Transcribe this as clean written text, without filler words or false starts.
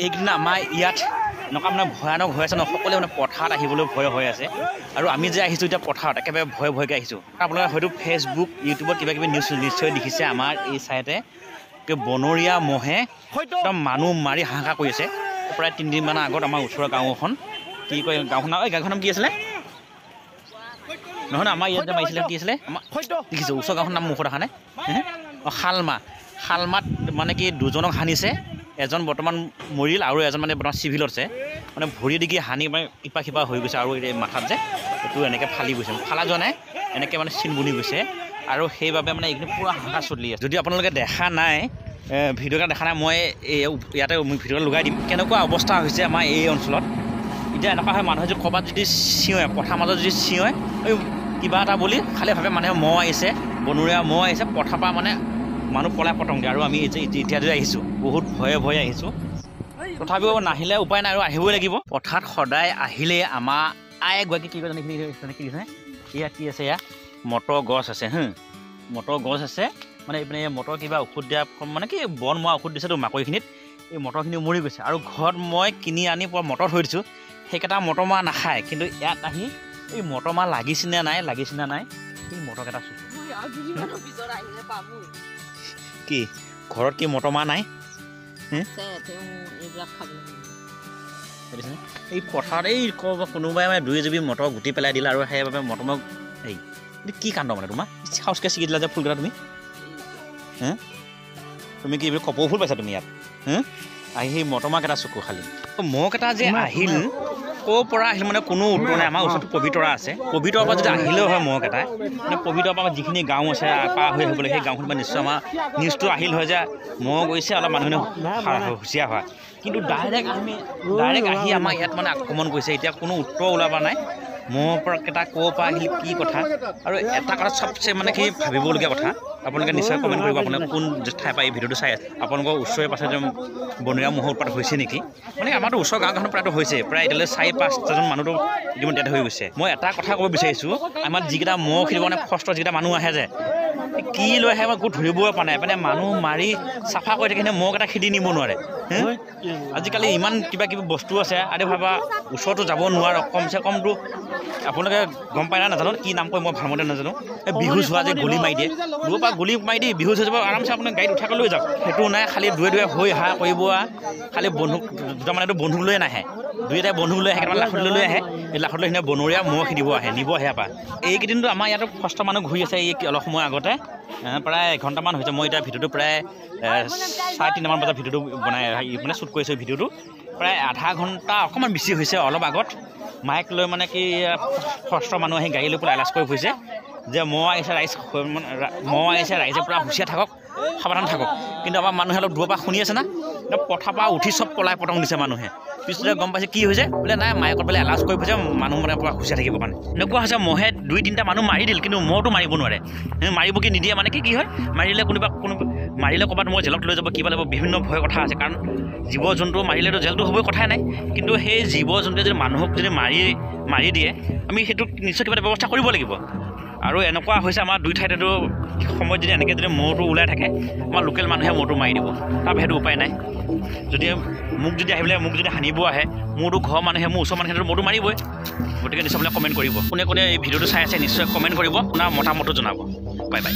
এইকেইদিন আমাৰ ইয়াত এনেকুৱা মানে ভয়ানক হৈ আছে ন সকলোৱে মানে পথাৰত আহিবলৈ ভয় হৈ আছে আৰু আমি যে আহিছোঁ এতিয়া পথাৰত একেবাৰে ভয়কৈ আহিছোঁ আপোনালোকে হয়তো ফেচবুক ইউটিউবত কিবা কিবি নিউজ নিশ্চয় দেখিছে আমাৰ এই চাইডে বনৰীয়া মহে একদম মানুহ মাৰি হাহাকাৰ কৰি আছে প্ৰায় 3 দিনমান আগত আমাৰ ওচৰৰ গাঁও এখন কি কয় গাঁওখন গাঁওখনৰ নাম কি আছিলে নহয় আমাৰ ইয়াত মাৰিছিলে কি আছিলে দেখিছোঁ ওচৰৰ গাঁওখনৰ নাম মুখত অহা নাই শালমাত মানে কি দুজনক সানিছে এজন বৰ্তমান মৰিল আৰু এজন মানে বৰ্তমান চিভিলত আছে মানে ভৰি দিগি হানি মানে ইপা সিপা হৈ গৈছে আৰু এই মাথাত যে এইটো এনেকৈ ফালি গৈছে ফালা যোৱা নাই এনেকৈ মানে চিন বুনি গৈছে আৰু সেইবাবে মানে এইখিনি পূৰা হাহাকাৰ চলি আছে যদি আপোনালোকে দেখা নাই ভিডিঅ' এটা দেখা নাই মই ইয়াতে ভিডিঅ'টো লগাই দিম কেনেকুৱা অৱস্থা হৈছে আমাৰ এই অঞ্চলত এতিয়া এনেকুৱা হয় মানুহে যদি ক'ৰবাত যদি চিঞৰে পথাৰ মাজত যদি চিঞৰে এই কিবা এটা বুলি খালি ভাবে মানুহে মহ আহিছে বনৰীয়া মহ আহিছে পথাৰ পৰা মানে মানুহ পলাই পতংগে আৰু আমি এতিয়া যদি আহিছোঁ বহুত ভয়ে আহিছোঁ তথাপিও নাহিলে উপায় নাই আৰু আহিবই লাগিব পথাৰত সদায় আহিলে আমাৰ আই এগৰাকী কি কয় জানে কি দিছে ইয়াত কি আছে ইয়াত মটৰ গছ আছে মটৰ গছ আছে মানে এইপিনে মটৰ কিবা ঔষধ দিয়া মানে কি বন মৰা ঔষধ দিছেতো মাকৈখিনিত এই মটৰখিনি মৰি গৈছে আৰু ঘৰত মই কিনি আনি পৰা মটৰ থৈ দিছোঁ সেইকেইটা মটৰ মাহ নাখায় কিন্তু ইয়াত আহি এই মটৰ মাহ লাগিছেনে নাই এই মটৰকেইটা কি ঘৰত কি মটৰ মাহ নাই এই পথাৰত এই কোনোবাই মানে 2 জুবি মটৰ গুটি পেলাই দিলে আৰু সেইবাবে মটৰ মাহ এই কি কাণ্ড মানে তোমাৰ হাউচকে ছিগি দিলা যে ফুলকেইটা তুমি কি এইবোৰ কপৌ ফুল পাইছা তুমি ইয়াত আহি সেই মটৰ মাহ কেইটা চকু খালি মহকেইটা যে আহিল ক'ৰ পৰা আহিল মানে কোনো উত্তৰ নাই আমাৰ ওচৰত পবিতৰা আছে পবিতৰাৰ পৰা যদি আহিলেও হয় মহকেইটাই মানে পবিতৰাৰ পৰা যিখিনি গাঁও আছে পাৰ হৈ আহিবলৈ সেই গাঁওখনত নিশ্চয় আমাৰ নিউজটো আহিল হয় যে মহ গৈছে অলপ মানুহে হুঁচিয়াৰ হোৱা কিন্তু ডাইৰেক্ট আহি আমাৰ ইয়াত মানে আক্ৰমণ কৰিছে এতিয়া কোনো উত্তৰ ওলাবা নাই মহৰ পৰা কেইটা ক'ৰ পৰা আহিল কি কথা আৰু এটা কথা চবচে মানে কি ভাবিবলগীয়া কথা আপোনালোকে নিশ্চয় কমেণ্ট কৰিব আপোনালোকে কোন ঠাইৰ পৰা এই ভিডিঅ'টো চাই আছে আপোনালোকৰ ওচৰে পাছে যে বনৰীয়া মহৰ উৎপাত হৈছে নেকি মানে আমাৰতো ওচৰৰ গাঁওখনত প্ৰায়তো হৈছে প্ৰায় এতিয়ালৈ 4-5জন মানুহতো ইতিমধ্যে ডেথ হৈ গৈছে মই এটা কথা ক'ব বিচাৰিছোঁ আমাৰ যিকেইটা মহ খেলিব মানে কষ্ট যিকেইটা মানুহ আহে যে কি লৈ আহে মই একো ধৰিবই পৰা নাই মানে মানুহ মাৰি চাফা কৰি থাকি মহকেইটা খেদি নিব নোৱাৰে আজিকালি ইমান কিবা কিবি বস্তু আছে আদি ভাবা ওচৰতো যাব নোৱাৰো কমচে কমটো আপোনালোকে গম পাই নাজানো কি নাম কয় মই ভালমতে নাজানো এই বিহু চোৱা যে গলি মাৰি দিয়ে দূৰৰ পৰা গলি মাৰি দি বিহু হৈ যাব আৰামছে আপোনাৰ গাড়ীত উঠাকৈ লৈ যাওক সেইটো নাই খালি দুৱে হৈ হা কৰিব খালি বন্ধুক দুটা মানেতো বন্ধুক লৈ নাহে 2টাই বন্ধুক লৈ আহে কেইটামান লাখত লৈ আহে এই লাখত লৈ সিহঁতে বনৰীয়া মহ খেদিব আহে নিব আহে পৰা এইকেইদিনতো আমাৰ ইয়াতো কষ্ট মানুহ ঘূৰি আছে এই অলপ সময় আগতে প্ৰায় এঘণ্টামান হৈছে মই এতিয়া ভিডিঅ'টো প্ৰায় 3:30 মান বজাত ভিডিঅ'টো বনাই মানে শ্বুট কৰিছোঁ ভিডিঅ'টো প্ৰায় আধা ঘণ্টা অকণমান বেছি হৈছে অলপ আগত মাইক লৈ মানে কি কষ্ট মানুহ আহি গাড়ী লৈ পেলাই এলাজ কৰি ফুৰিছে যে মহ আহিছে ৰাইজে পূৰা হুঁচিয়াৰ থাকক সাৱধান থাকক কিন্তু আমাৰ মানুহে অলপ দূৰৰ পৰা শুনি আছে না পথাৰ পৰা উঠি চব পলাই পতং দিছে মানুহে পিছতে গম পাইছে কি হৈছে বোলে নাই মাইকত বোলে এলাজ কৰি ফুৰিছে মানুহ মানে পূৰা হুঁচিয়াৰ থাকিব কাৰণে এনেকুৱা হৈছে মহে 2-3টা মানুহ মাৰি দিল কিন্তু মহটো মাৰিব নোৱাৰে মাৰিব কি নিদিয়ে মানে কি হয় মাৰিলে মাৰিলে ক'ৰবাত মই জেলত লৈ যাব কিবা লাগিব বিভিন্ন ভয় কথা আছে কাৰণ জীৱ জন্তু মাৰিলেতো জেলটো হ'বই কথাই নাই কিন্তু সেই জীৱ জন্তুৱে যদি মানুহক যদি মাৰি দিয়ে আমি সেইটো নিশ্চয় কিবা এটা ব্যৱস্থা কৰিব লাগিব আৰু এনেকুৱা হৈছে আমাৰ 2 ঠাইতেতো সময়ত যদি এনেকৈ যদি মহটো ওলাই থাকে আমাৰ লোকেল মানুহে মহটো মাৰি দিব তাৰ সেইটো উপায় নাই যদি মোক যদি সানিব আহে মোৰতো ঘৰৰ মানুহে মোৰ ওচৰৰ মানুহে মহটো মাৰিবই গতিকে নিশ্চয় কমেণ্ট কৰিব কোনে এই ভিডিঅ'টো চাই আছে নিশ্চয় কমেণ্ট কৰিব আপোনাৰ মতামতটো জনাব বাই বাই